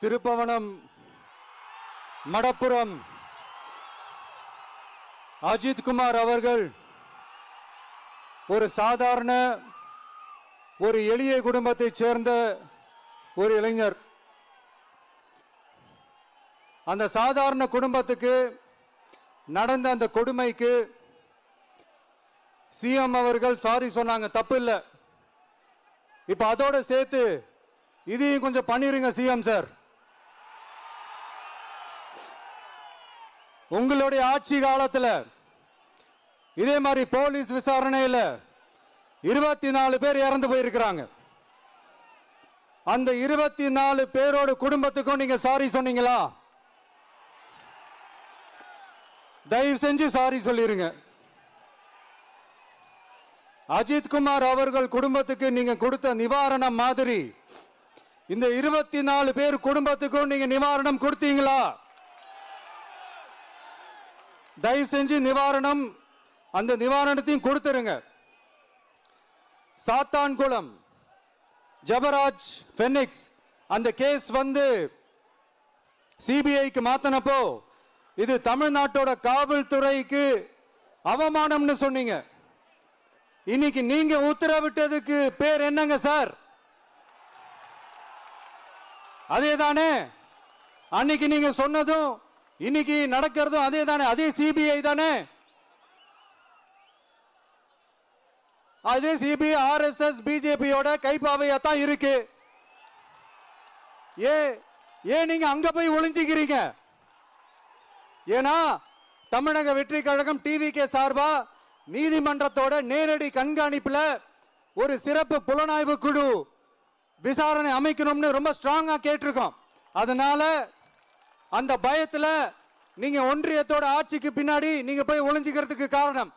திருப்பவனம், மடப்புரம் அஜித் குமார் அவர்கள் ஒரு சாதாரண ஒரு எளிய குடும்பத்தைச் சேர்ந்த ஒரு இளைஞர். அந்த சாதாரண குடும்பத்துக்கு நடந்த அந்த கொடுமைக்கு சிஎம் அவர்கள் சாரி சொன்னாங்க, தப்பு இல்லை. இப்ப அதோட சேர்த்து இதையும் கொஞ்சம் பண்ணிருங்க சிஎம் சார். உங்களுடைய ஆட்சி காலத்தில் இதே மாதிரி போலீஸ் விசாரணையில் 24 பேர் இறந்து போயிருக்கிறாங்க. அந்த 24 பேரோட குடும்பத்துக்கும் நீங்க சாரி சொன்னீங்களா? தயவு செஞ்சு சாரி சொல்லிருங்க. அஜித் குமார் அவர்கள் குடும்பத்துக்கு நீங்க கொடுத்த நிவாரணம் மாதிரி இந்த 24 பேர் குடும்பத்துக்கும் நீங்க நிவாரணம் கொடுத்தீங்களா? தயவு செஞ்சு நிவாரணம், அந்த நிவாரணத்தையும் கொடுத்துருங்க. சாத்தான்குளம் ஜபராஜ் பெனிக்ஸ் அந்த கேஸ் வந்து சிபிஐக்கு மாத்தினப்போ இது தமிழ்நாட்டோட காவல்துறைக்கு அவமானம்னு சொன்னீங்க. இன்னைக்கு நீங்க உத்தரவிட்டதுக்கு பேர் என்னங்க சார்? அதே தானே அன்னைக்கு நீங்க சொன்னதும் இன்னைக்கு நடக்கிறதும் அதே தானே? அதே சிபிஐ தானே? அதே சிபிஐ ஆர்எஸ்எஸ் பிஜேபியோட கைப்பாவையா தான் இருக்கு. ஏன் நீங்க அங்க போய் ஒளிஞ்சிக்கிறீங்க? ஏன்னா தமிழக வெற்றி கழகம் டிவிகே சார்பா நீதிமன்றத்தோட நேரடி கண்காணிப்புல ஒரு சிறப்பு புலனாய்வு குழு விசாரணை அமைக்கணும்னு ரொம்ப ஸ்ட்ராங்கா கேட்டிருக்கோம். அதனால அந்த பயத்துல நீங்க ஒன்றியத்தோட ஆட்சிக்கு பின்னாடி நீங்க போய் ஒளிஞ்சிக்கிறதுக்கு காரணம்